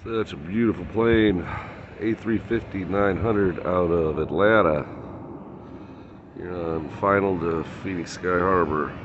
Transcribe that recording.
Such a beautiful plane. A350-900 out of Atlanta. You're on final to Phoenix Sky Harbor.